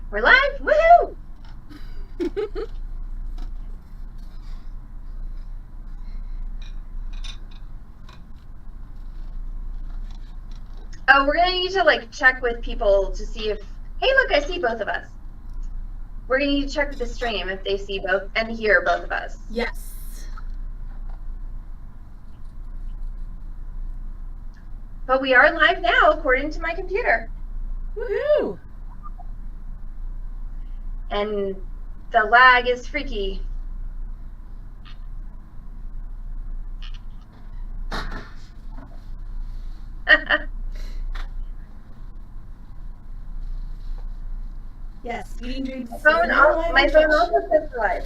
We're live? Woohoo! Oh, we're gonna need to like check with people to see if, hey look, I see both of us. We're gonna need to check with the stream if they see both and hear both of us. Yes. But we are live now according to my computer. Woohoo! And the lag is freaky. Yes, Beading Dreams. My phone also says live.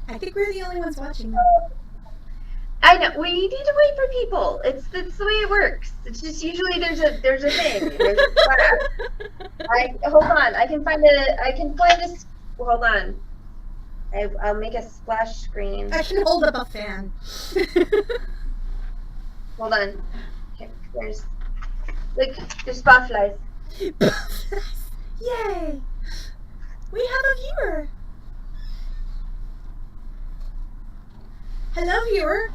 I think we're the only ones watching. I know. We need to wait for people. That's the way it works. It's just usually there's a thing. There's a class. Hold on. I can find this. Hold on. I'll make a splash screen. I can hold up a fan. Hold on. Okay, there's butterflies. Yay! We have a viewer. Hello, viewer.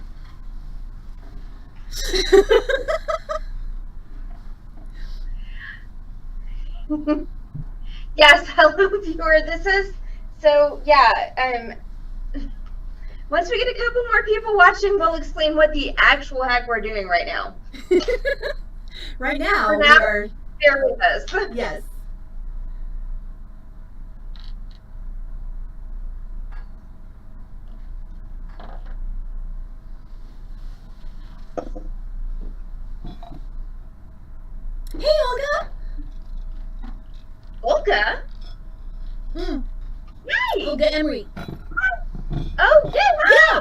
Yes, hello, viewer. This is once we get a couple more people watching, we'll explain what the actual heck we're doing right now. Right now, we are bear with us. Yes. Hey, Olga. Olga? Hey. Olga Emery. Oh, good. Hi.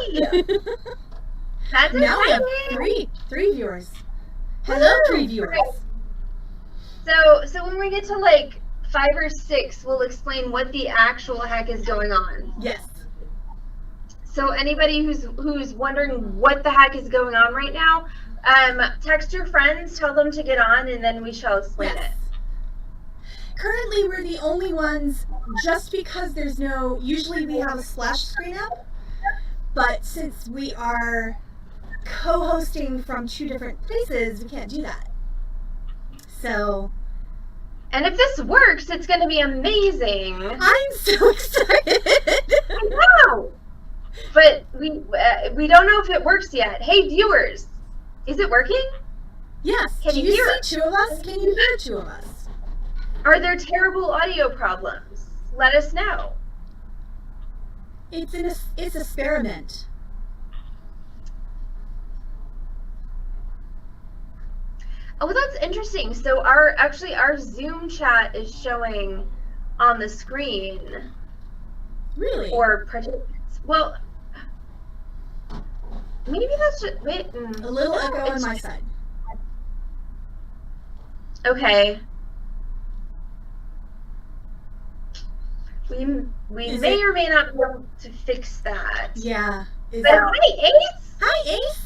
That's now exciting. We have three viewers. Hello, three viewers. So when we get to like 5 or 6, we'll explain what the actual heck is going on. Yes. So anybody who's wondering what the heck is going on right now, text your friends, tell them to get on, and then we shall explain it. Currently, we're the only ones, just because there's no, usually we have a splash screen up, but since we are co-hosting from 2 different places, we can't do that. So. And if this works, it's going to be amazing. I'm so excited. I know. But we don't know if it works yet. Hey, viewers, is it working? Yes. Can you see hear 2 of us? Can you hear 2 of us? Are there terrible audio problems? Let us know. It's experiment. Oh, well, that's interesting. So our Zoom chat is showing on the screen. Really? Or participants. Well, maybe that's just a little echo on my side. Okay. We may or may not be able to fix that. Yeah. But hi, Ace. Hi, Ace.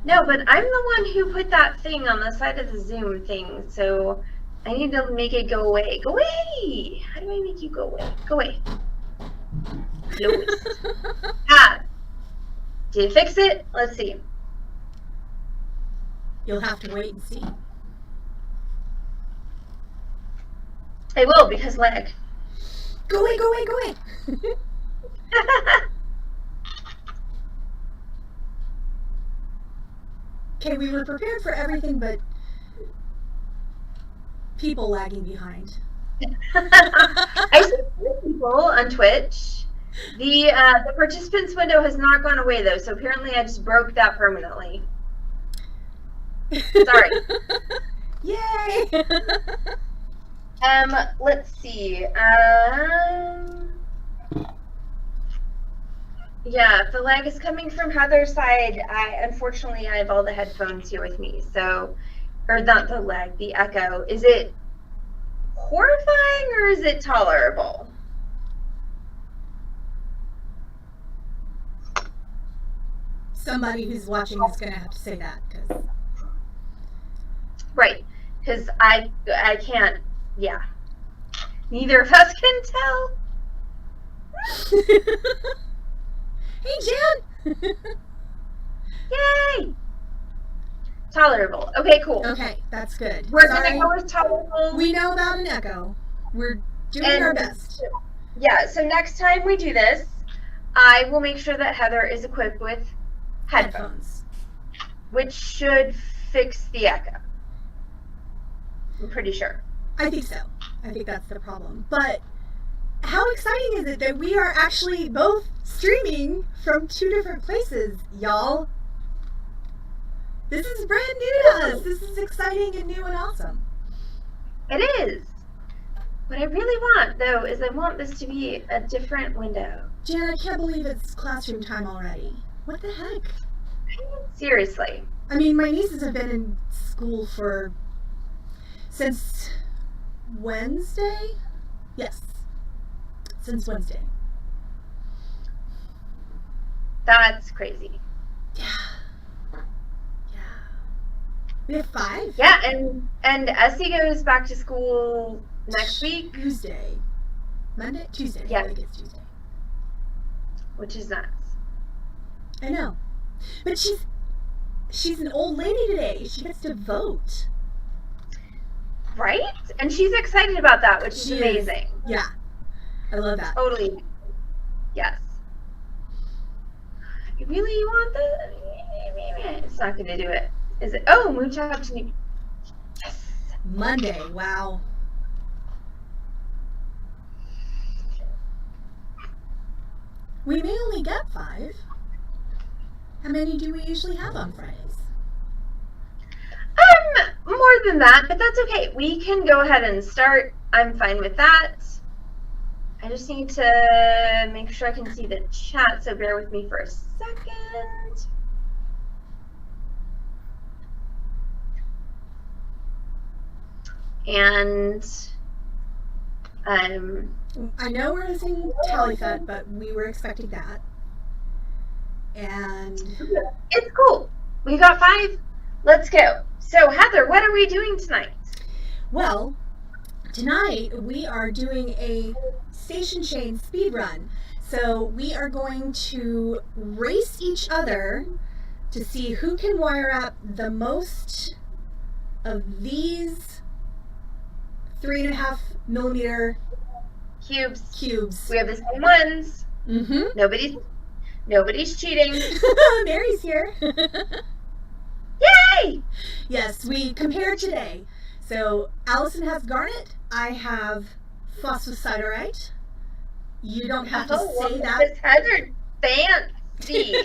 No, but I'm the one who put that thing on the side of the Zoom thing, so I need to make it go away. Go away! How do I make you go away? Go away. Close. Did it fix it? Let's see. You'll have to wait and see. I will, because lag. Go away, go away, go away! Okay, we were prepared for everything but people lagging behind. I see 3 people on Twitch. The participants window has not gone away though, so apparently I just broke that permanently. Sorry. Yay! Let's see. Yeah, if the lag is coming from Heather's side, unfortunately I have all the headphones here with me, so, or not the lag, the echo. Is it horrifying or is it tolerable? somebody who's watching is going to have to say that. Cause... Right. Because I can't, yeah. Neither of us can tell. Hey, Jan! Yay! Tolerable. Okay, cool. Okay, that's good. We're going to go with tolerable. We know about an echo. We're doing our best. Yeah, so next time we do this, I will make sure that Heather is equipped with headphones. Which should fix the echo. I'm pretty sure. I think so. I think that's the problem. But how exciting is it that we are actually both streaming from 2 different places, y'all? This is brand new to us. This is exciting and new and awesome. It is. What I really want, though, is I want this to be a different window. Jan, I can't believe it's classroom time already. What the heck? Seriously. I mean, my nieces have been in school since Wednesday? Yes. Since Wednesday. That's crazy. Yeah. We have 5? Yeah, and Essie goes back to school next week. Tuesday. Monday? Tuesday. Yeah. I think it's Tuesday. Which is nuts. I know. But she's an old lady today. She gets to vote. Right? And she's excited about that, which is amazing. Yeah. I love that. Totally. Yes. You really want the... It's not going to do it. Is it? Oh, move job to new... Yes. Monday. Wow. We may only get 5. How many do we usually have on Fridays? More than that, but that's okay. We can go ahead and start. I'm fine with that. I just need to make sure I can see the chat, so bear with me for a second. And I know we're using Tallyfed, but we were expecting that. And it's cool. We got 5. Let's go. So, Heather, what are we doing tonight? Well, tonight we are doing a station chain speed run. So we are going to race each other to see who can wire up the most of these 3.5 millimeter cubes. We have the same ones. Mm-hmm. Nobody's cheating. Mary's here. Yay! Yes, we compared today. So Allyson has garnet. I have phosphosiderite. You don't have to say that. This Heather fancy.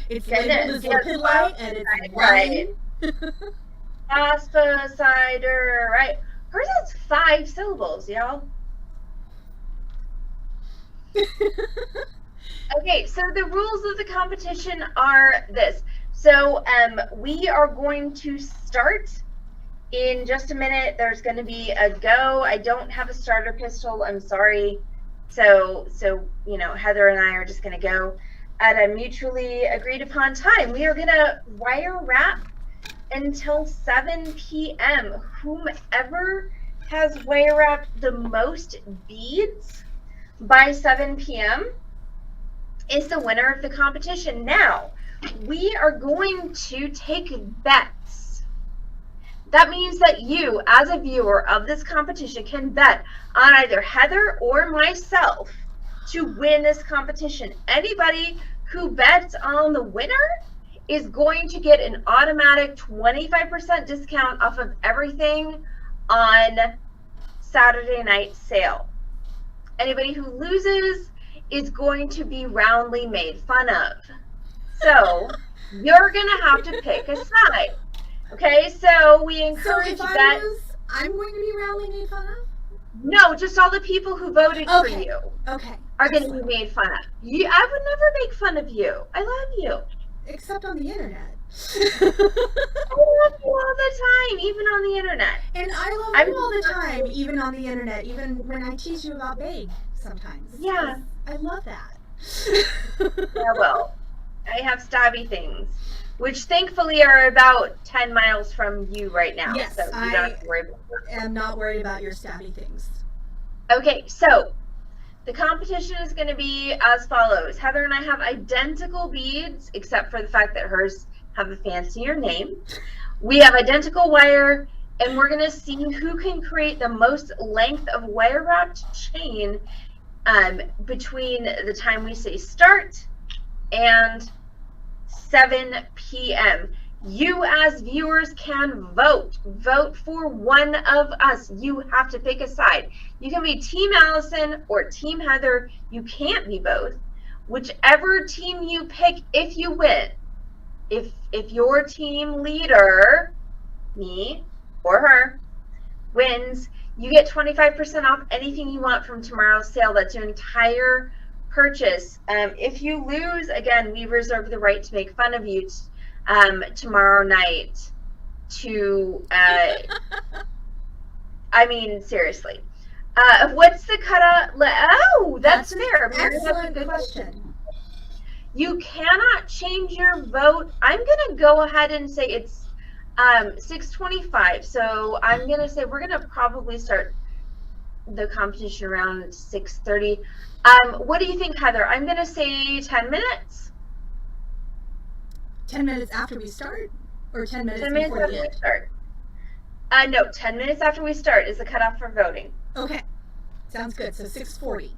It's labeled as lipidolite and it's white. Phosphosiderite. Hers has 5 syllables, y'all. Okay, so the rules of the competition are this. So we are going to start in just a minute. There's going to be a go. I don't have a starter pistol. I'm sorry. So you know, Heather and I are just going to go at a mutually agreed upon time. We are going to wire wrap until 7 p.m. Whomever has wire wrapped the most beads by 7 p.m. is the winner of the competition. Now, we are going to take bets. That means that you, as a viewer of this competition, can bet on either Heather or myself to win this competition. Anybody who bets on the winner is going to get an automatic 25% discount off of everything on Saturday night sale. Anybody who loses is going to be roundly made fun of. So you're going to have to pick a side. Okay, so we encourage so if that. I lose, I'm going to be roundly made fun of? No, just all the people who voted for you are going to be made fun of. I would never make fun of you. I love you. Except on the internet. I love you all the time, even on the internet. And I love you all the time, even on the internet, even when I tease you about Beading sometimes. Yeah. I love that. Yeah, well, I have stabby things, which thankfully are about 10 miles from you right now. Yes, so you don't have to worry about that. am not worried about your stabby things. Okay, so the competition is going to be as follows. Heather and I have identical beads, except for the fact that hers have a fancier name. We have identical wire, and we're going to see who can create the most length of wire-wrapped chain between the time we say start and 7 p.m. You as viewers can vote. Vote for one of us. You have to pick a side. You can be Team Allyson or Team Heather. You can't be both. Whichever team you pick, if you win, if your team leader, me or her, wins, you get 25% off anything you want from tomorrow's sale. That's your entire purchase. If you lose, again, we reserve the right to make fun of you tomorrow night. I mean, seriously. What's the cutoff? Oh, that's fair. Excellent question. You cannot change your vote. I'm going to go ahead and say it's 6:25. So I'm going to say we're going to probably start the competition around 6:30. What do you think, Heather? I'm going to say 10 minutes. 10 minutes after we start? Or 10 minutes, 10 minutes before after the end? we start. No, 10 minutes after we start is the cutoff for voting. Okay. Sounds good. So 6:40.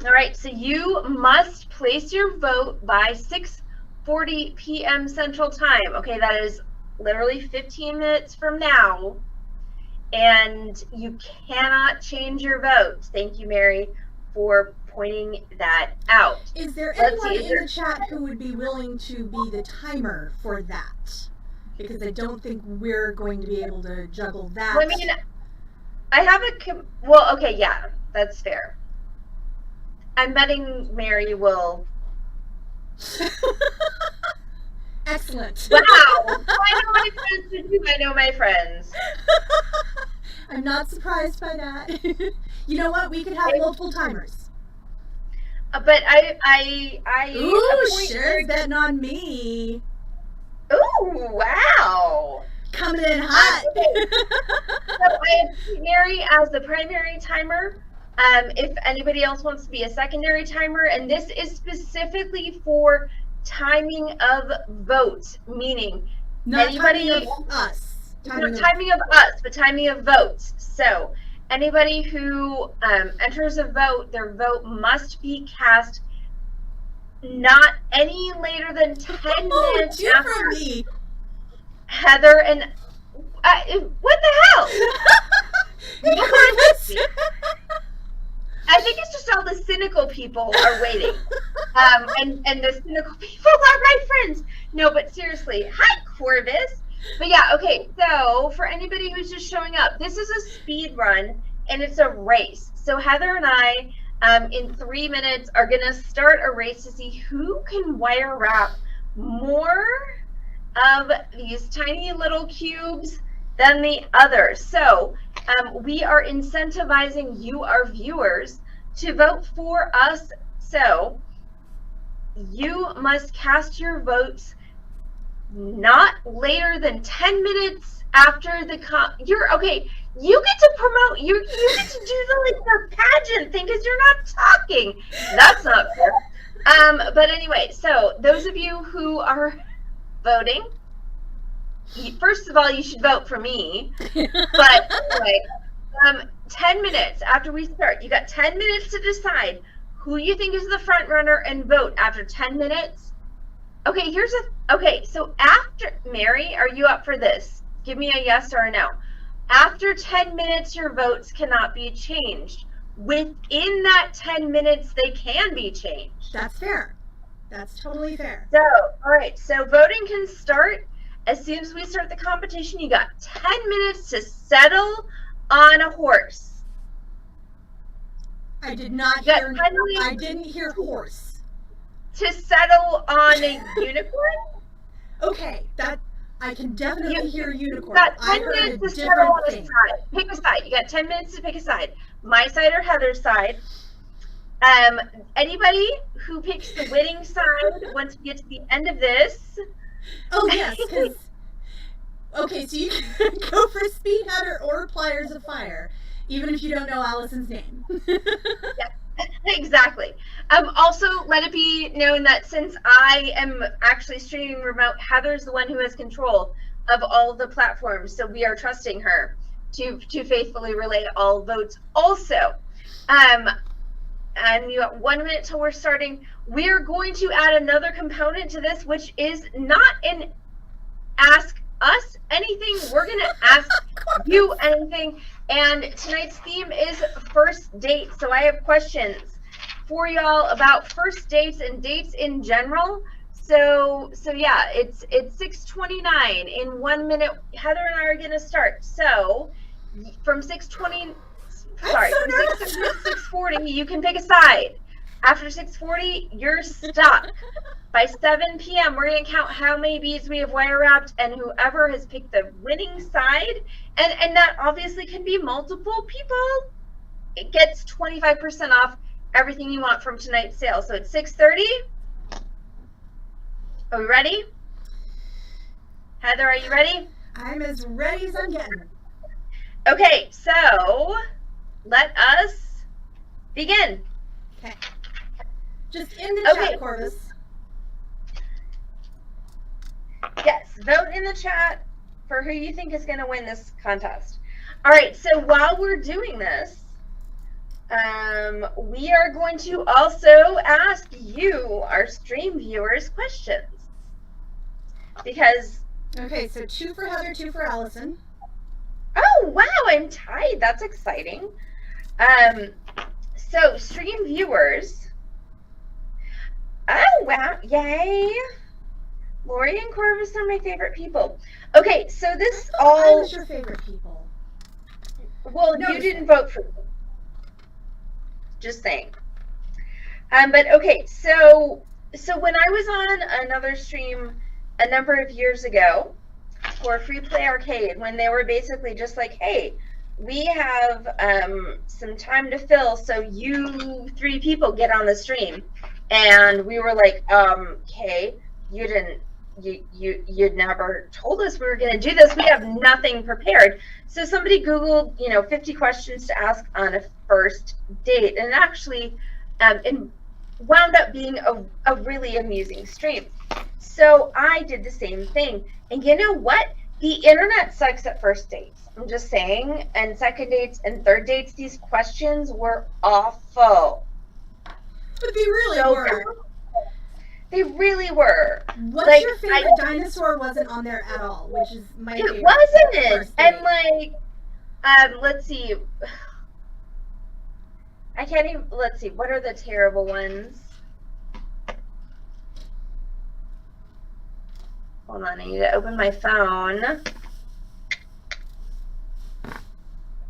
All right, so you must place your vote by 6:40 p.m. Central Time. Okay, that is literally 15 minutes from now. And you cannot change your vote. Thank you, Mary, for pointing that out. Is there anyone in the chat who would be willing to be the timer for that? Because I don't think we're going to be able to juggle that. Well, I mean, I have well, okay, yeah, that's fair. I'm betting Mary will. Excellent. Wow. I know my friends to do. I know my friends. I'm not surprised by that. You know what? We could have multiple timers. But I Ooh, sure, betting on me. Ooh, wow. Coming in hot. So I have Mary as the primary timer. If anybody else wants to be a secondary timer, and this is specifically for timing of votes, meaning not anybody timing of us. Timing of us, but timing of votes. So anybody who enters a vote, their vote must be cast not any later than 10 minutes after me. Heather and what the hell? I think it's just all the cynical people are waiting. And the cynical people are my friends. No, but seriously, hi Corvus. But yeah, okay, so for anybody who's just showing up, this is a speed run and it's a race. So Heather and I, in 3 minutes, are gonna start a race to see who can wire wrap more of these tiny little cubes than the other. So we are incentivizing you, our viewers, to vote for us. So you must cast your votes not later than 10 minutes after the you get to promote, you get to do the pageant thing because you're not talking. That's not fair. But anyway, so those of you who are voting, first of all, you should vote for me. But anyway, 10 minutes after we start, you got 10 minutes to decide who you think is the front runner and vote after 10 minutes. Okay, so after, Mary, are you up for this? Give me a yes or a no. After 10 minutes, your votes cannot be changed. Within that 10 minutes, they can be changed. That's fair. That's totally fair. So, all right, so voting can start as soon as we start the competition. You got 10 minutes to settle on a horse. I did not hear, I didn't hear horse. To settle on a unicorn? Okay, that I can definitely hear unicorn. You got 10 minutes to settle on a side. Pick a side. You got 10 minutes to pick a side. My side or Heather's side. Anybody who picks the winning side once we get to the end of this. Oh, yes, because... Okay, so you can go for Speed Header or Pliers of Fire, even if you don't know Allyson's name. Yeah, exactly. Also, let it be known that since I am actually streaming remote, Heather's the one who has control of all of the platforms, so we are trusting her to faithfully relay all votes. Also, and you got 1 minute till we're starting. We're going to add another component to this, which is not an ask us anything. We're going to ask you anything. And tonight's theme is first dates. So I have questions for y'all about first dates and dates in general. So yeah, it's 6:29. In 1 minute, Heather and I are going to start. So from 6:20. Sorry, from 6:40, you can pick a side. After 6:40, you're stuck. By 7 p.m., we're going to count how many beads we have wire wrapped, and whoever has picked the winning side, and that obviously can be multiple people, it gets 25% off everything you want from tonight's sale. So it's 6:30. Are we ready? Heather, are you ready? I'm as ready as I'm getting. Okay, so let us begin. Okay. Just in the chat, Corvus. Yes, vote in the chat for who you think is going to win this contest. All right, so while we're doing this, we are going to also ask you, our stream viewers, questions. Because... Okay, so 2 for Heather, 2 for Allyson. Oh, wow, I'm tied. That's exciting. So stream viewers. Oh, wow. Yay. Lori and Corvus are my favorite people. Okay, so this all... Who's your favorite people? Well, no, you didn't vote for me. Just saying. But okay, so when I was on another stream a number of years ago for Free Play Arcade, when they were basically just like, hey, we have some time to fill, so you 3 people get on the stream. And we were like, okay, you'd never told us we were going to do this. We have nothing prepared. So somebody Googled, 50 questions to ask on a first date. And actually, it wound up being a really amusing stream. So I did the same thing. And you know what? The internet sucks at first dates. I'm just saying. And second dates and third dates, these questions were awful. But they really were. They really were. What's your favorite dinosaur wasn't on there at all, which is my favorite. It wasn't. And let's see. I can't even, let's see. What are the terrible ones? Hold on, I need to open my phone.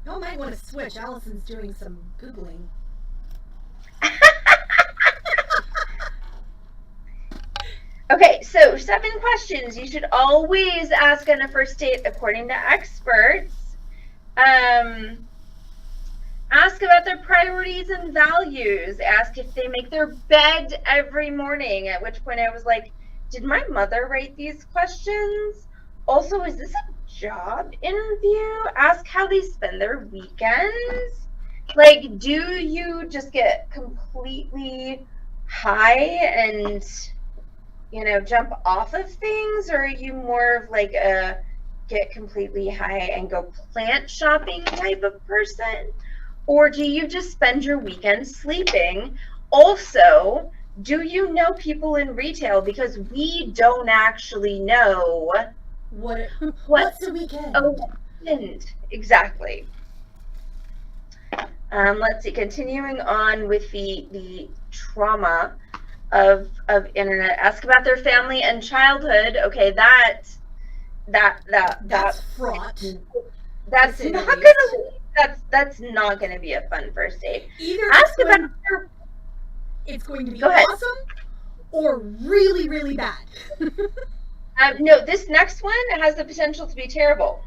Y'all might want to switch. Allison's doing some Googling. Okay, so 7 questions you should always ask on a first date according to experts. Ask about their priorities and values. Ask if they make their bed every morning, at which point I was like, did my mother write these questions? Also, is this a job interview? Ask how they spend their weekends. Like, do you just get completely high and, jump off of things? Or are you more of like a get completely high and go plant shopping type of person? Or do you just spend your weekend sleeping? Also, do you know people in retail? Because we don't actually know what's a weekend. A weekend. Exactly. Let's see. Continuing on with the trauma of internet. Ask about their family and childhood. Okay, that's fraught. That's not gonna be a fun first date. Either ask about it's going to be awesome or really, really bad. No, this next one has the potential to be terrible.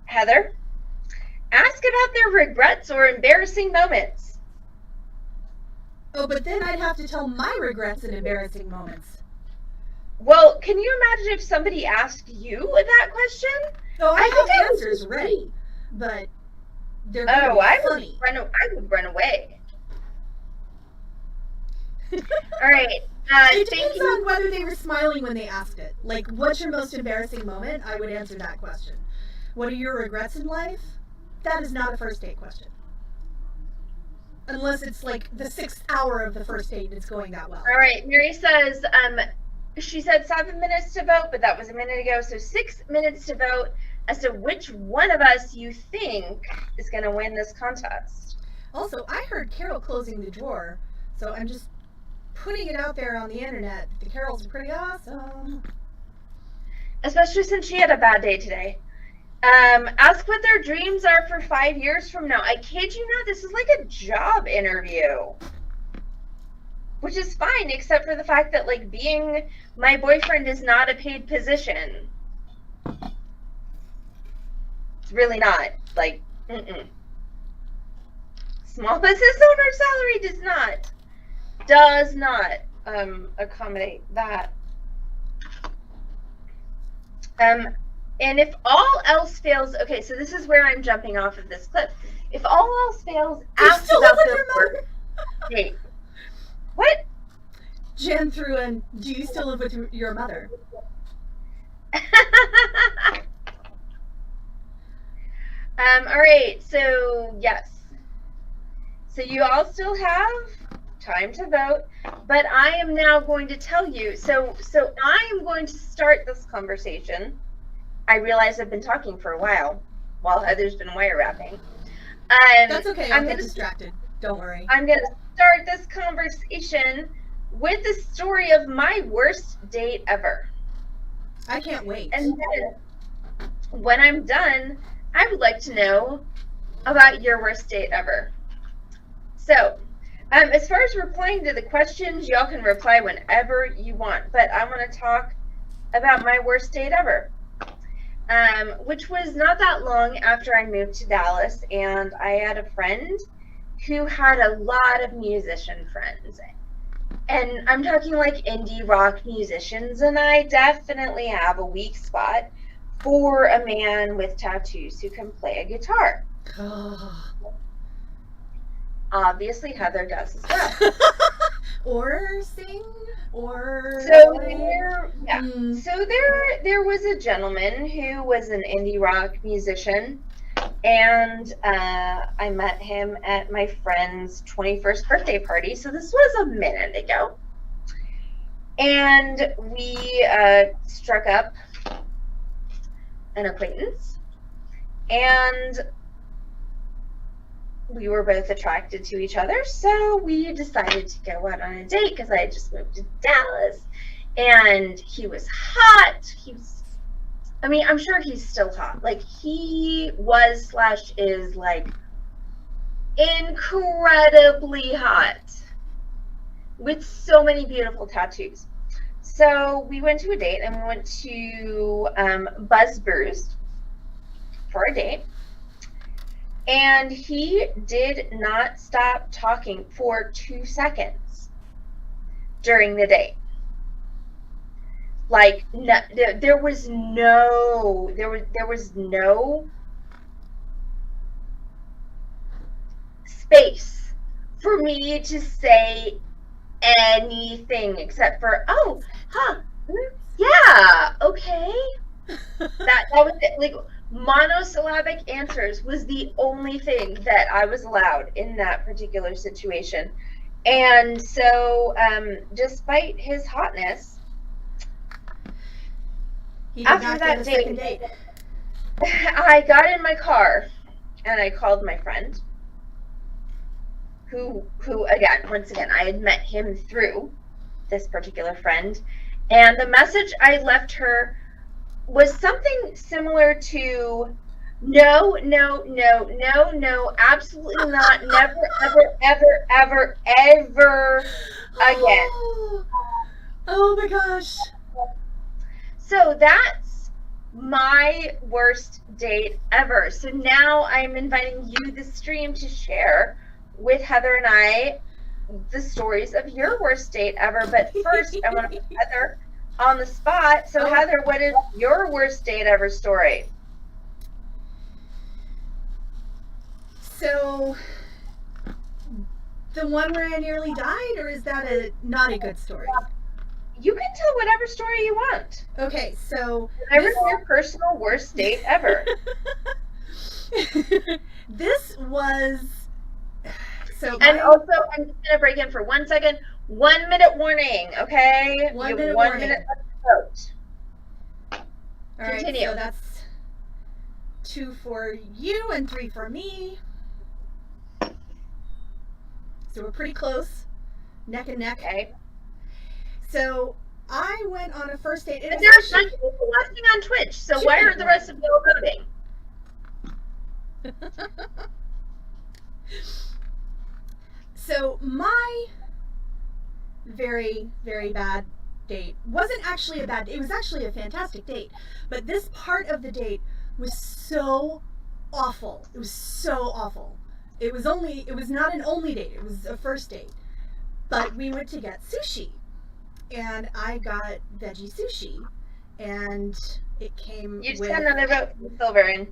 Heather, ask about their regrets or embarrassing moments. Oh, but then I'd have to tell my regrets and embarrassing moments. Well, can you imagine if somebody asked you that question? Oh, I think have answers ready, but they're going to be funny. I would run away. All right. It depends on whether they were smiling when they asked it. Like, what's your most embarrassing moment? I would answer that question. What are your regrets in life? That is not a first date question. Unless it's like the 6th hour of the first date and it's going that well. All right. Mary says, she said 7 minutes to vote, but that was a minute ago. So 6 minutes to vote as to which one of us you think is going to win this contest. Also, I heard Carol closing the drawer, so I'm just putting it out there on the internet. The Carols are pretty awesome. Especially since she had a bad day today. Ask what their dreams are for 5 years from now. I kid you not, this is like a job interview. Which is fine, except for the fact that, like, being my boyfriend is not a paid position. It's really not. Like, Small business owner salary does not accommodate that. And if all else fails, okay, so this is where I'm jumping off of this clip. If all else fails, ask about the work date. What? Jen threw in, do you still live with your mother? All right, so yes. So you all still have time to vote, but I am now going to tell you, so I am going to start this conversation. I realize I've been talking for a while Heather's been wire wrapping. That's okay, I'll get distracted. Don't worry. I'm going to start this conversation with the story of my worst date ever. I can't wait. And then, when I'm done, I would like to know about your worst date ever. So, as far as replying to the questions, y'all can reply whenever you want, but I want to talk about my worst date ever. Which was not that long after I moved to Dallas, and I had a friend who had a lot of musician friends. And I'm talking like indie rock musicians, and I definitely have a weak spot for a man with tattoos who can play a guitar. Obviously, Heather does as well. Or sing, or... So there was a gentleman who was an indie rock musician, and I met him at my friend's 21st birthday party, so this was a minute ago. And we struck up an acquaintance, and we were both attracted to each other, so we decided to go out on a date because I had just moved to Dallas, and he was hot. I'm sure he's still hot. Like, he was / is, like, incredibly hot with so many beautiful tattoos. So we went to a date, and we went to Buzz Brews for a date. And he did not stop talking for 2 seconds during the date. Like, no, there was no space for me to say anything except for, oh, huh, yeah, okay. That was it. Like, monosyllabic answers was the only thing that I was allowed in that particular situation. And so, despite his hotness, after that date, I got in my car and I called my friend, who once again, I had met him through this particular friend, and the message I left her was something similar to, no, absolutely not, never, ever again. Oh my gosh. So that's my worst date ever. So now I'm inviting you, the stream, to share with Heather and I the stories of your worst date ever. But first, I want to put Heather on the spot. So, Heather, what is your worst date ever story? So, the one where I nearly died, or is that not a good story? You can tell whatever story you want. Okay, so whatever's your personal worst date ever. This was and also, I'm just gonna break in for 1 second. 1 minute warning, okay? 1 minute warning. 1 minute left to vote. All Continue. Right, so that's 2 for you and 3 for me. So we're pretty close, neck and neck. Okay. So I went on a first date. But there's not people watching on Twitch, so why are the rest of you voting? So my very, very bad date wasn't actually a bad date. It was actually a fantastic date. But this part of the date was so awful. It was so awful. It was not an only date. It was a first date. But we went to get sushi. And I got veggie sushi. And it came You just with... got another vote from Silverin.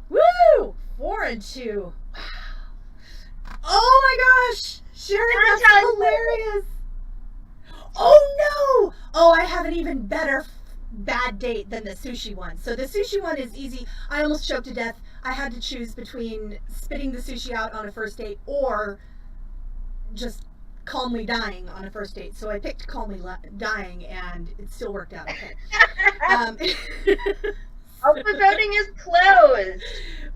Woo! 4 and 2. Wow. Oh my gosh! Sharon, that's hilarious! Oh no! Oh, I have an even better bad date than the sushi one. So the sushi one is easy. I almost choked to death. I had to choose between spitting the sushi out on a first date or just calmly dying on a first date. So I picked calmly dying, and it still worked out okay. Also, voting is closed.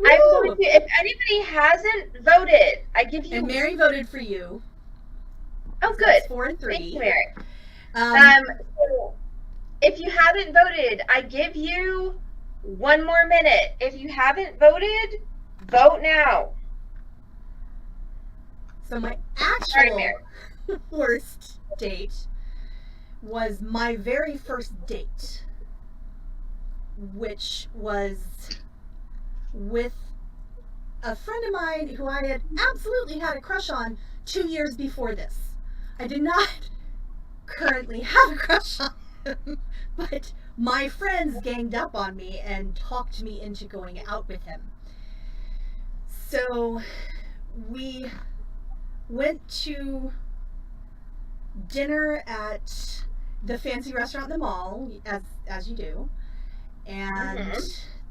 If anybody hasn't voted, I give you. And Mary voted for you. Oh, so good. That's 4 and 3. Thank you, Mary. So if you haven't voted, I give you 1 more minute. If you haven't voted, vote now. So my actual worst date was my very first date, which was with a friend of mine who I had absolutely had a crush on 2 years before this. I did not currently have a crush on him, but my friends ganged up on me and talked me into going out with him. So we went to dinner at the fancy restaurant in the mall, as you do, and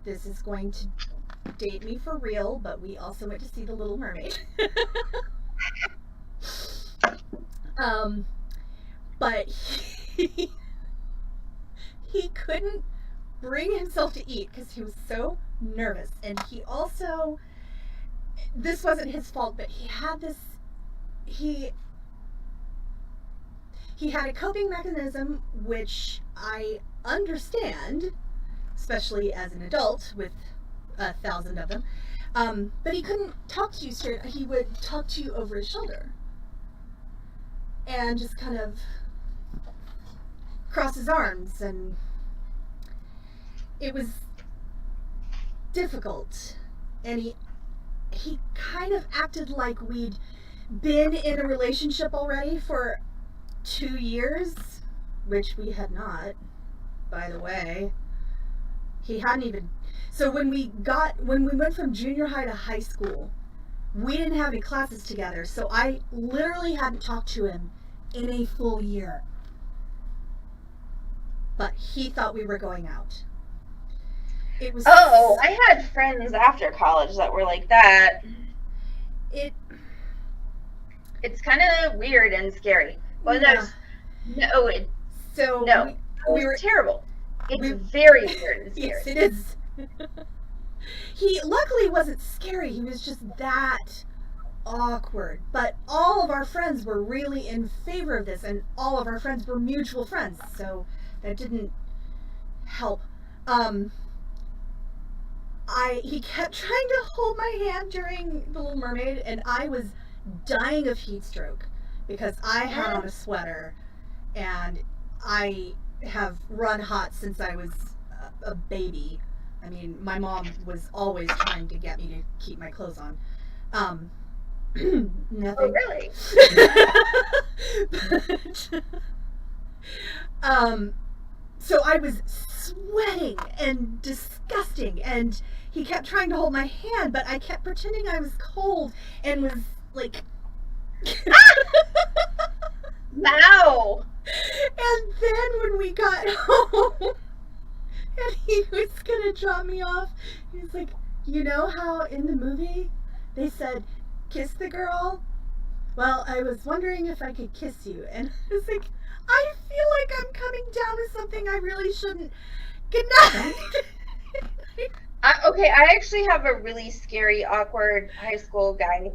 this is going to date me for real, but we also went to see The Little Mermaid. But he couldn't bring himself to eat because he was so nervous, and he also, this wasn't his fault, but he had this, he had a coping mechanism, which I understand, especially as an adult with 1,000 of them, but he couldn't talk to you straight. He would talk to you over his shoulder and just kind of cross his arms, and it was difficult. And he kind of acted like we'd been in a relationship already for 2 years, which we had not, by the way. He hadn't even. So when we went from junior high to high school, we didn't have any classes together, so I literally hadn't talked to him in a full year. But he thought we were going out. It was. Oh, I had friends after college that were like that. It's kind of weird and scary. Well, yeah. It was terrible. It's very weird and scary. Yes, it is. He luckily wasn't scary. He was just that awkward. But all of our friends were really in favor of this, and all of our friends were mutual friends, so that didn't help. He kept trying to hold my hand during The Little Mermaid, and I was dying of heat stroke because I had on a sweater, and I have run hot since I was a baby. I mean, my mom was always trying to get me to keep my clothes on. Nothing. Oh, really? But, so I was sweating and disgusting, and he kept trying to hold my hand, but I kept pretending I was cold and was like... Wow. And then when we got home, and he was gonna drop me off, he was like, you know how in the movie they said, kiss the girl? Well, I was wondering if I could kiss you. And I was like, I feel like I'm coming down with something I really shouldn't. Good night. Okay, I actually have a really scary, awkward high school guy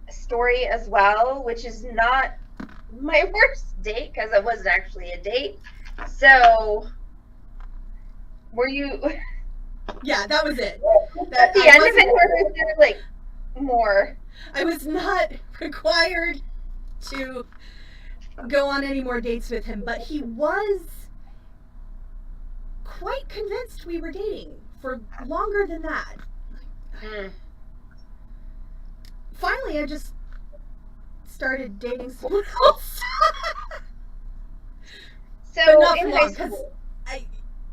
story as well, which is not my worst date because it wasn't actually a date. So, were you? Yeah, that was it. At the end of it, or was there like more? I was not required to go on any more dates with him, but he was quite convinced we were dating for longer than that. Finally, I just started dating someone else. So but not in for high long, because school,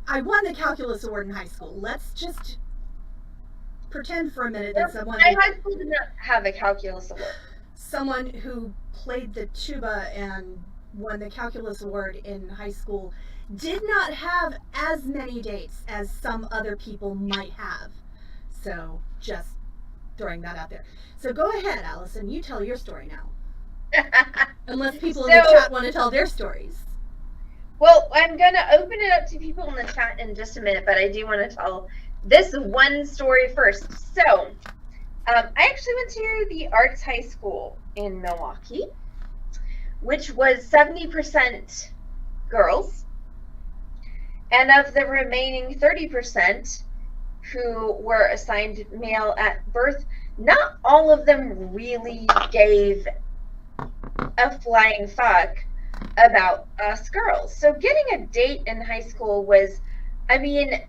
I won the calculus award in high school. Let's just pretend for a minute that my high school did not have a calculus award. someone who played the tuba and won the calculus award in high school did not have as many dates as some other people might have. So just throwing that out there. So go ahead, Allison. You tell your story now. Unless people in the chat want to tell their stories. Well, I'm going to open it up to people in the chat in just a minute, but I do want to tell this one story first. So, I actually went to the Arts High School in Milwaukee, which was 70% girls. And of the remaining 30% who were assigned male at birth, not all of them really gave a flying fuck about us girls. So getting a date in high school was, I mean,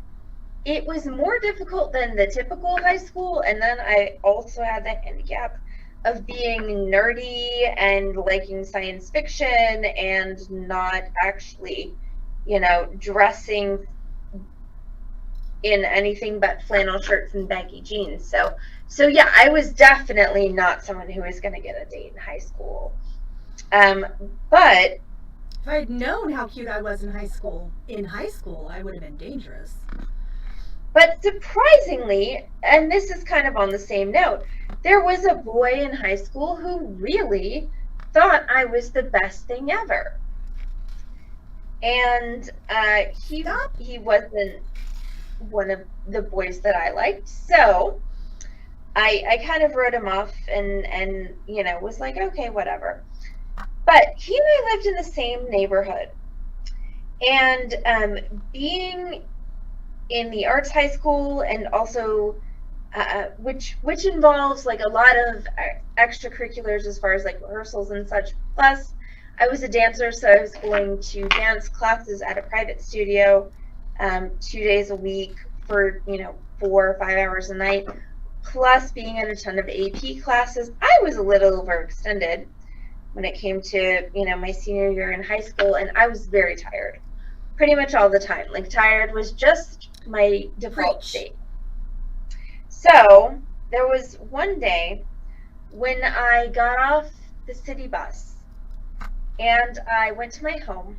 it was more difficult than the typical high school. And then I also had the handicap of being nerdy and liking science fiction and not actually, you know, dressing in anything but flannel shirts and baggy jeans. So yeah, I was definitely not someone who was going to get a date in high school. But if I had known how cute I was in high school, I would have been dangerous. But surprisingly, and this is kind of on the same note, there was a boy in high school who really thought I was the best thing ever. And he wasn't one of the boys that I liked, so I kind of wrote him off and you know, was like, okay, whatever. But he and I lived in the same neighborhood, and being in the arts high school, and also which involves like a lot of extracurriculars as far as like rehearsals and such. Plus, I was a dancer, so I was going to dance classes at a private studio 2 days a week for, you know, 4 or 5 hours a night. Plus, being in a ton of AP classes, I was a little overextended when it came to, you know, my senior year in high school, and I was very tired pretty much all the time. Like, tired was just my default state. So there was one day when I got off the city bus and I went to my home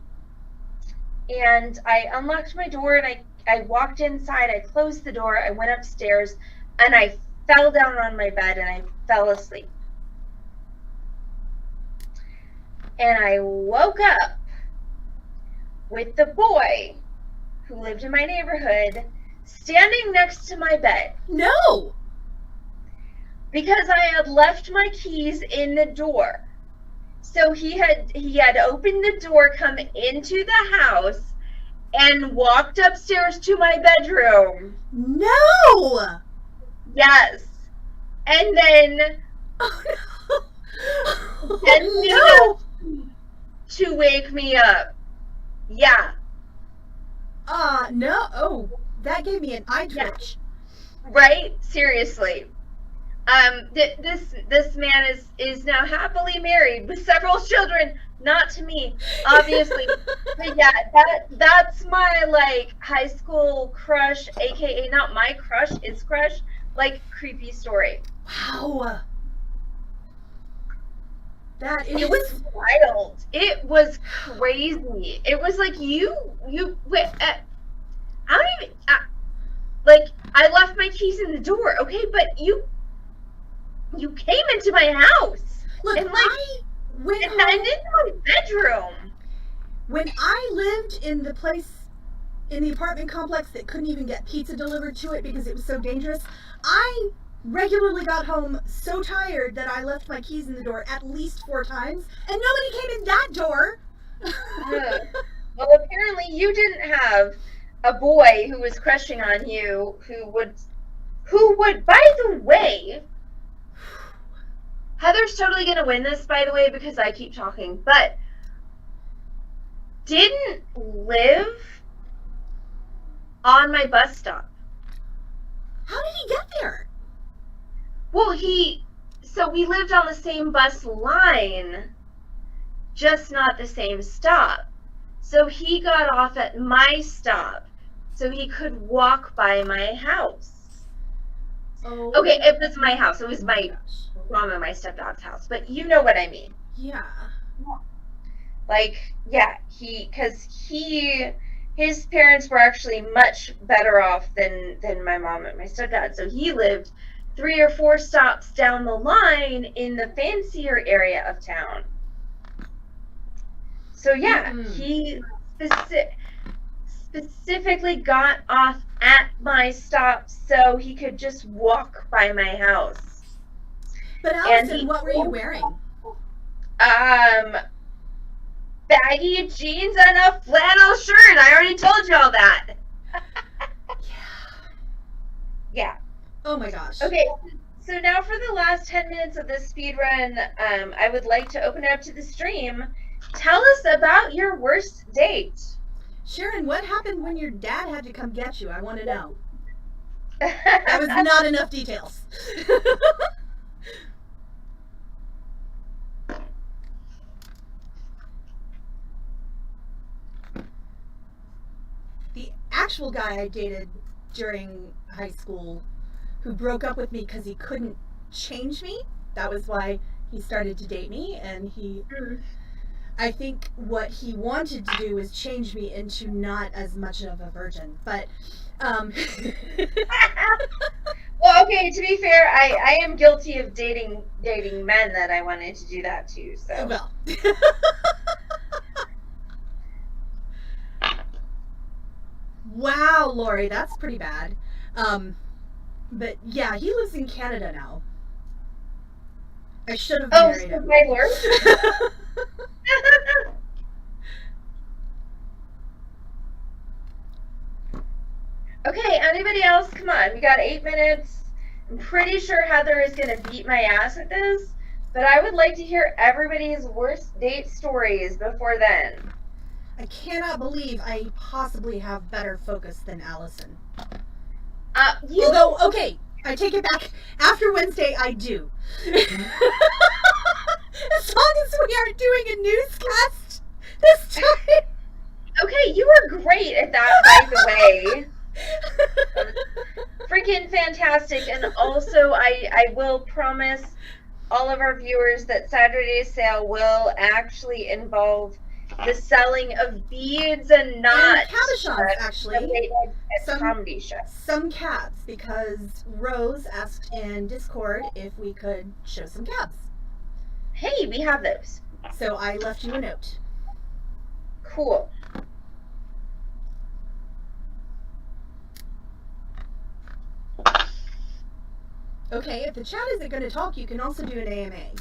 and I unlocked my door and I walked inside, I closed the door, I went upstairs, and I fell down on my bed and I fell asleep. And I woke up with the boy who lived in my neighborhood standing next to my bed. No! Because I had left my keys in the door. So he had opened the door, come into the house, and walked upstairs to my bedroom. No! Yes. And then to wake me up. Yeah. No. Oh, that gave me an eye twitch. Yeah. Right? Seriously. This man is now happily married with several children. Not to me, obviously, but yeah, that's my like high school crush, aka not my crush, his crush, like creepy story. Wow. That is. It was wild. It was crazy. It was like you wait. I don't even like. I left my keys in the door. Okay, but you came into my house. Look, and like I went and I didn't have a bedroom. When I lived in the place, in the apartment complex that couldn't even get pizza delivered to it because it was so dangerous, I regularly got home so tired that I left my keys in the door at least 4 times, and nobody came in that door. Well, apparently you didn't have a boy who was crushing on you who would, by the way, Heather's totally going to win this, by the way, because I keep talking, but didn't live on my bus stop. How did he get there? Well, so we lived on the same bus line, just not the same stop. So he got off at my stop so he could walk by my house. Oh. Okay, it was my house. It was my mom and my stepdad's house, but you know what I mean. Yeah. Like, yeah, his parents were actually much better off than my mom and my stepdad. So he lived 3 or 4 stops down the line in the fancier area of town. So yeah, he specifically got off at my stop so he could just walk by my house. But Allyson, what were you wearing? Baggy jeans and a flannel shirt. I already told you all that. Yeah. Oh my gosh. Okay, so now for the last 10 minutes of this speed run, I would like to open it up to the stream. Tell us about your worst date. Sharon, what happened when your dad had to come get you? I want to know. That was not enough details. The actual guy I dated during high school who broke up with me because he couldn't change me, that was why he started to date me, and I think what he wanted to do was change me into not as much of a virgin, but well, okay, to be fair, I am guilty of dating men that I wanted to do that too, so. Well. Wow, Lori, that's pretty bad. But yeah, he lives in Canada now. I should have married him. My lord. Okay, anybody else? Come on, we got 8 minutes. I'm pretty sure Heather is going to beat my ass at this, but I would like to hear everybody's worst date stories before then. I cannot believe I possibly have better focus than Allyson. Although, okay, I take it back. After Wednesday, I do. As long as we aren't doing a newscast this time. Okay, you were great at that, by the way. Freaking fantastic. And also, I will promise all of our viewers that Saturday's sale will actually involve the selling of beads and not cabochons, actually. Some comedy show. Some cabs, because Rose asked in Discord if we could show some cabs. Hey, we have those. So I left you a note. Cool. Okay, if the chat isn't going to talk, you can also do an AMA.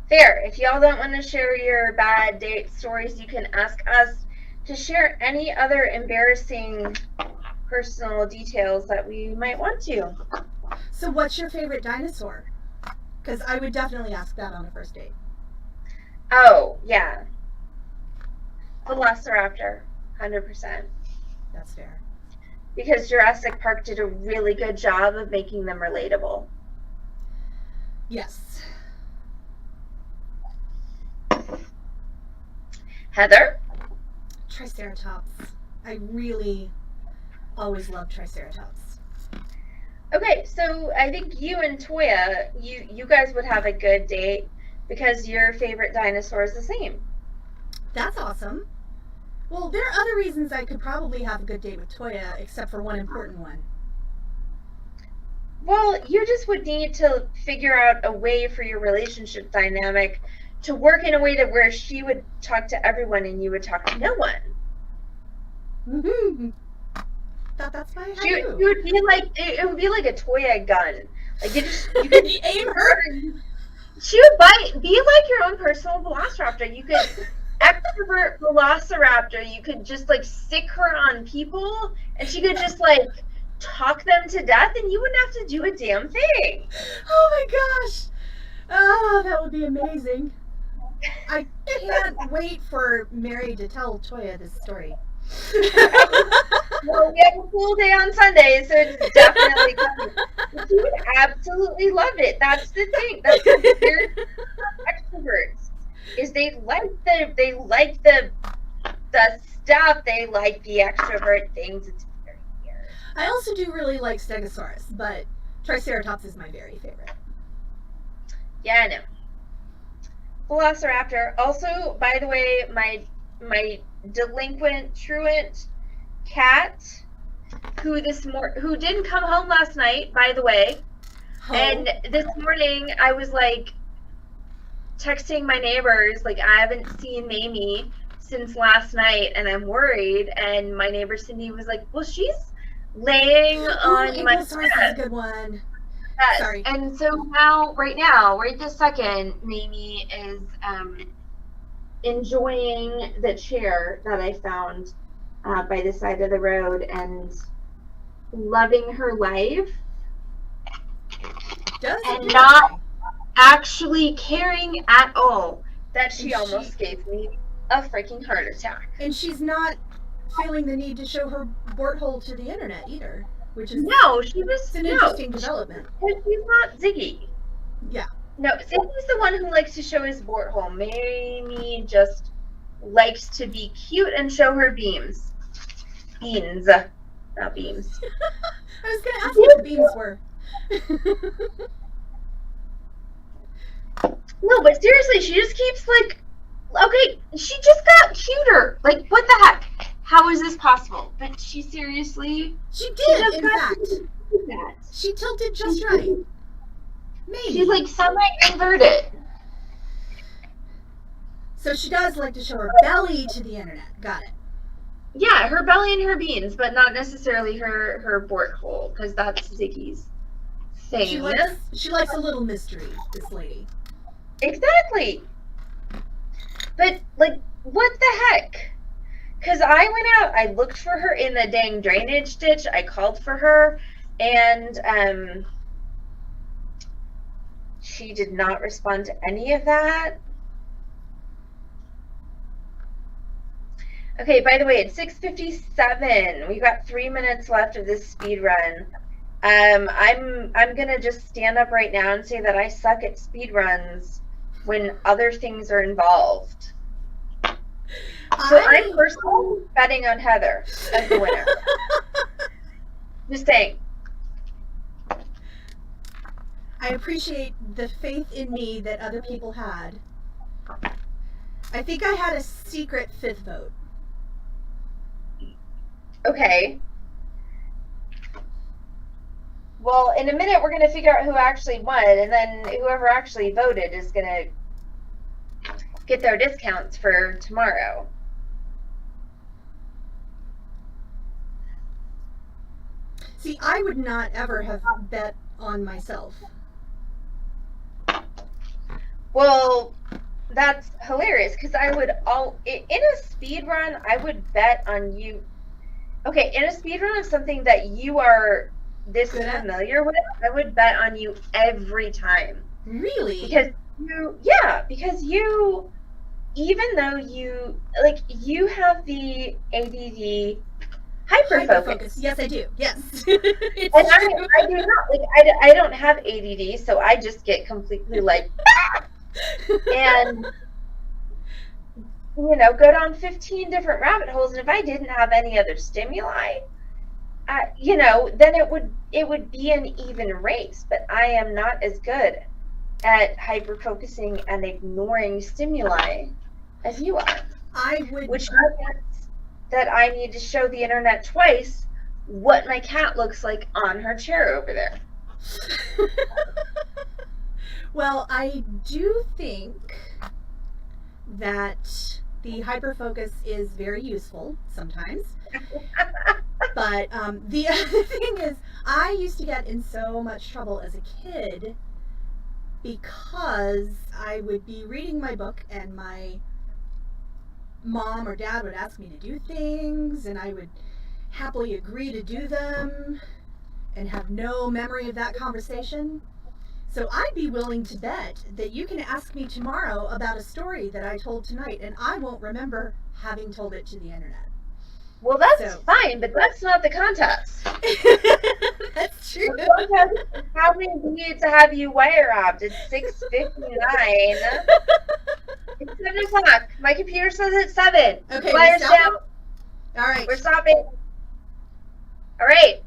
Fair. If y'all don't want to share your bad date stories, you can ask us to share any other embarrassing personal details that we might want to. So what's your favorite dinosaur? Because I would definitely ask that on a first date. Oh, yeah. Velociraptor. 100%. That's fair. because Jurassic Park did a really good job of making them relatable. Yes. Heather? Triceratops. I really always love Triceratops. Okay, so I think you and Toya, you guys would have a good date because your favorite dinosaur is the same. That's awesome. Well, there are other reasons I could probably have a good date with Toya, except for one important one. Well, you just would need to figure out a way for your relationship dynamic to work in a way to where she would talk to everyone and you would talk to no one. Mm-hmm. That's why I have you. She would be like, it would be like a Toya gun. Like you could aim her. She would be like your own personal velociraptor. You could extrovert velociraptor. You could just like sick her on people, and she could just like talk them to death, and you wouldn't have to do a damn thing. Oh my gosh! Oh, that would be amazing. I can't wait for Mary to tell Toya this story. Well, we have a full day on Sunday, so it's definitely coming. She would absolutely love it. That's the thing. That's the weird extroverts is they like the stuff. They like the extrovert things. It's very weird. I also do really like Stegosaurus, but Triceratops is my very favorite. Yeah, I know. Velociraptor. Also, by the way, my delinquent truant cat who didn't come home last night, by the way. Oh. And this morning I was like texting my neighbors, like, I haven't seen Mamie since last night and I'm worried. And my neighbor Cindy was like, well, she's laying on my bed. Is a good one. Yes. Sorry. And so now, right this second, Mamie is enjoying the chair that I found by the side of the road and loving her life and not actually caring at all that she almost gave me a freaking heart attack. And she's not feeling the need to show her bort hole to the internet either, which is an interesting development. She's not Ziggy. Yeah. No, Ziggy's the one who likes to show his bort hole. Mamie just likes to be cute and show her beams. Beans, not beams. I was going to ask what the beams were. No, but seriously, she just keeps like, okay, she just got cuter. Like, what the heck? How is this possible? But she seriously... She did, in fact. That. She tilted just right. Maybe. She's like semi-inverted. So she does like to show her belly to the internet. Got it. Yeah, her belly and her beans, but not necessarily her bort hole, because that's Ziggy's thing. She likes a little mystery, this lady. Exactly. But, like, what the heck? Because I went out, I looked for her in the dang drainage ditch, I called for her, and she did not respond to any of that. Okay, by the way, it's 6:57. We've got 3 minutes left of this speed run. I'm gonna just stand up right now and say that I suck at speed runs when other things are involved. So I'm personally betting on Heather as the winner. Just saying. I appreciate the faith in me that other people had. I think I had a secret fifth vote. Okay. Well, in a minute we're going to figure out who actually won, and then whoever actually voted is going to get their discounts for tomorrow. See, I would not ever have bet on myself. Well, that's hilarious, because I would in a speed run, I would bet on you. Okay, in a speed run of something that you are this familiar with, I would bet on you every time. Really? Because you, even though you have the ADD, hyper focus. Yes, I do. Yes. And I do not, like, I don't have ADD, so I just get completely like, and, you know, go down 15 different rabbit holes. And if I didn't have any other stimuli, you know, then it would be an even race. But I am not as good at hyper focusing and ignoring stimuli as you are. Which means that I need to show the internet twice what my cat looks like on her chair over there. Well, I do think that the hyperfocus is very useful sometimes. But the other thing is, I used to get in so much trouble as a kid because I would be reading my book and my mom or dad would ask me to do things and I would happily agree to do them and have no memory of that conversation. So I'd be willing to bet that you can ask me tomorrow about a story that I told tonight and I won't remember having told it to the internet. Well, that's fine, but that's not the contest. That's true. The contest is how we need to have you wire wrapped. It's 6:59. It's 7 o'clock. My computer says it's 7. Okay, Wires down. All right. We're stopping. All right.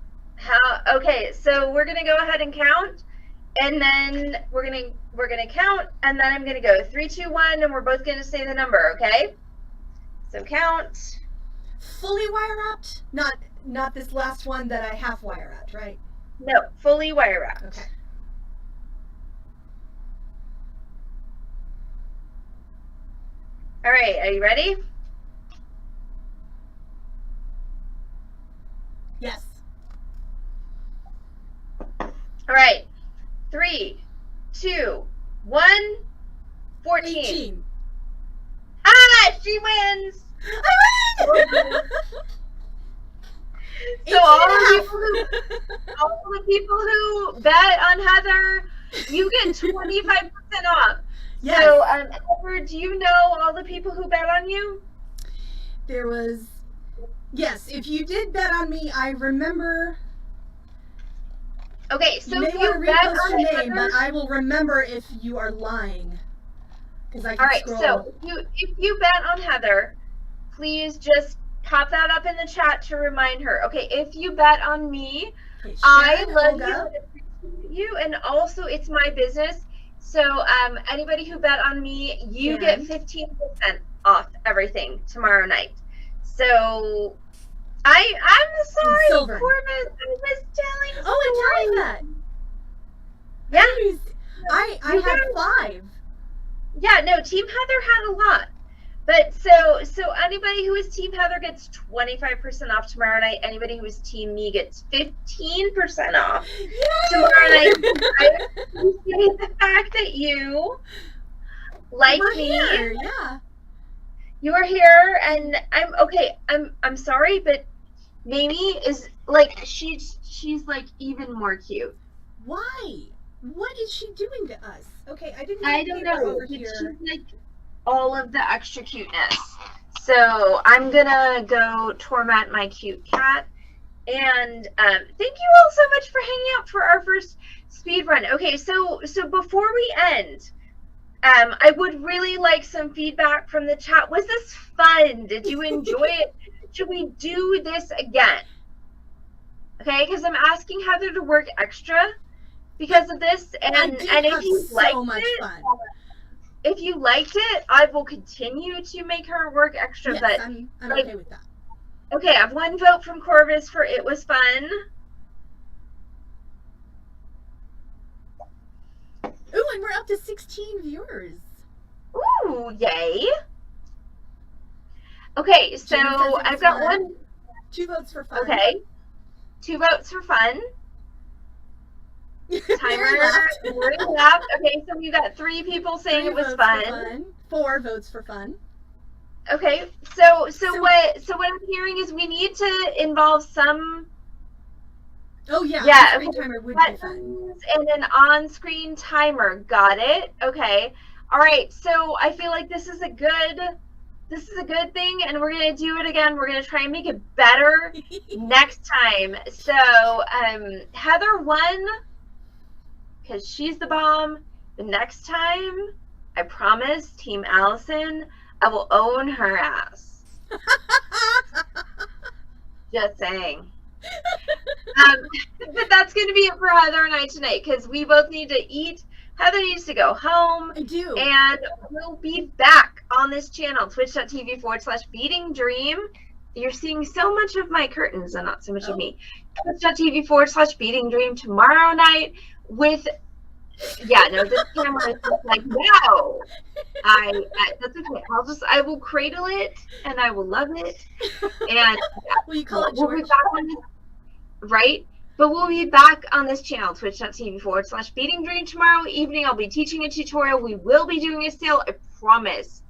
Okay, so we're gonna go ahead and count, and then we're gonna count, and then I'm gonna go 3, 2, 1, and we're both gonna say the number. Okay? So count. Fully wire wrapped? Not this last one that I half wire wrapped, right? No, fully wire wrapped. Okay. All right, are you ready? Yes. All right. 3, 2, 1, 14. 18. She wins. I win! So all the people who bet on Heather, you get 25% off. Yes. So, Edward, do you know all the people who bet on you? There was, yes, if you did bet on me, I remember. Okay, so you if may you want to bet repost on your Heather, name, but I will remember if you are lying. Because I can all right, scroll. so if you bet on Heather, please just pop that up in the chat to remind her. Okay, if you bet on me, Okay, I Sharon, love Olga. you and appreciate you, and also it's my business. So anybody who bet on me, you get 15% off everything tomorrow night. So I'm sorry, Silver. Corbin, I was telling. Oh, and tell me that. Yeah. I You had 5. Yeah, no, Team Heather had a lot. But so anybody who is Team Heather gets 25% off tomorrow night. Anybody who is Team me gets 15% off tomorrow night. I appreciate the fact that you like me. Here, yeah. You are here, and I'm okay. I'm sorry, but Mamie is like she's like even more cute. Why? What is she doing to us? Okay, I don't know. Over But here. she's like all of the extra cuteness. So I'm gonna go torment my cute cat. And thank you all so much for hanging out for our first speed run. Okay, so before we end, I would really like some feedback from the chat. Was this fun? Did you enjoy it? Should we do this again? Okay, because I'm asking Heather to work extra because of this, and if you liked it, fun. if you liked it, I will continue to make her work extra. Yes, but I'm like, okay with that. okay, I have 1 vote from Corvus for it was fun. Ooh, and we're up to 16 viewers. Ooh, yay! Okay, so James says it I've was got fun. 2 votes for fun. Okay, 2 votes for fun. Timer. Mary left. Okay, so we got 3 people saying 3 it was votes fun. for fun. 4 votes for fun. Okay, so what I'm hearing is we need to involve some Oh yeah, okay. screen timer would be fun. buttons and an on-screen timer. Got it. Okay. All right. So I feel like this is a good this is a good thing, and we're gonna do it again. We're gonna try and make it better next time. So Heather won because she's the bomb. The next time, I promise, Team Allyson, I will own her ass. Just saying. But that's going to be it for Heather and I tonight, because we both need to eat. Heather needs to go home. I do. And we'll be back on this channel, twitch.tv/Beading Dream. You're seeing so much of my curtains and not so much of me. Twitch.tv/Beading Dream tomorrow night with, this camera is just like, no. That's okay. I will cradle it and I will love it. And will you call it we'll George? be back on this, right? But we'll be back on this channel, twitch.tv/Beading Dream tomorrow evening. I'll be teaching a tutorial. We will be doing a sale, I promise.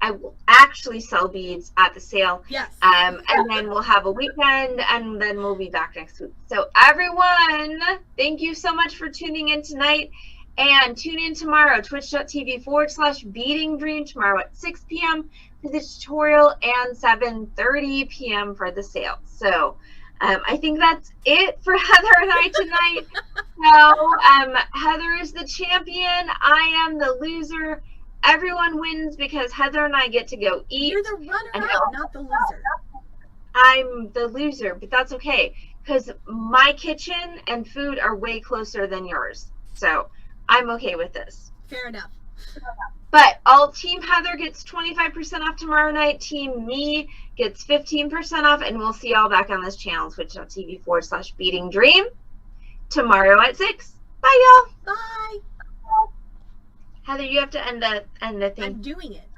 I will actually sell beads at the sale. Yes. And then we'll have a weekend, and then we'll be back next week. So everyone, thank you so much for tuning in tonight. And tune in tomorrow, twitch.tv/Beading Dream tomorrow at 6 p.m. for the tutorial and 7:30 p.m. for the sale. So I think that's it for Heather and I tonight. So Heather is the champion. I am the loser. Everyone wins because Heather and I get to go eat. You're the runner-up, not the loser. I'm the loser, but that's okay because my kitchen and food are way closer than yours. So I'm okay with this. Fair enough. But all Team Heather gets 25% off tomorrow night. Team me gets 15% off, and we'll see y'all back on this channel, twitch.tv/Beading Dream tomorrow at 6. Bye, y'all. Bye. Heather, you have to end the thing. I'm doing it.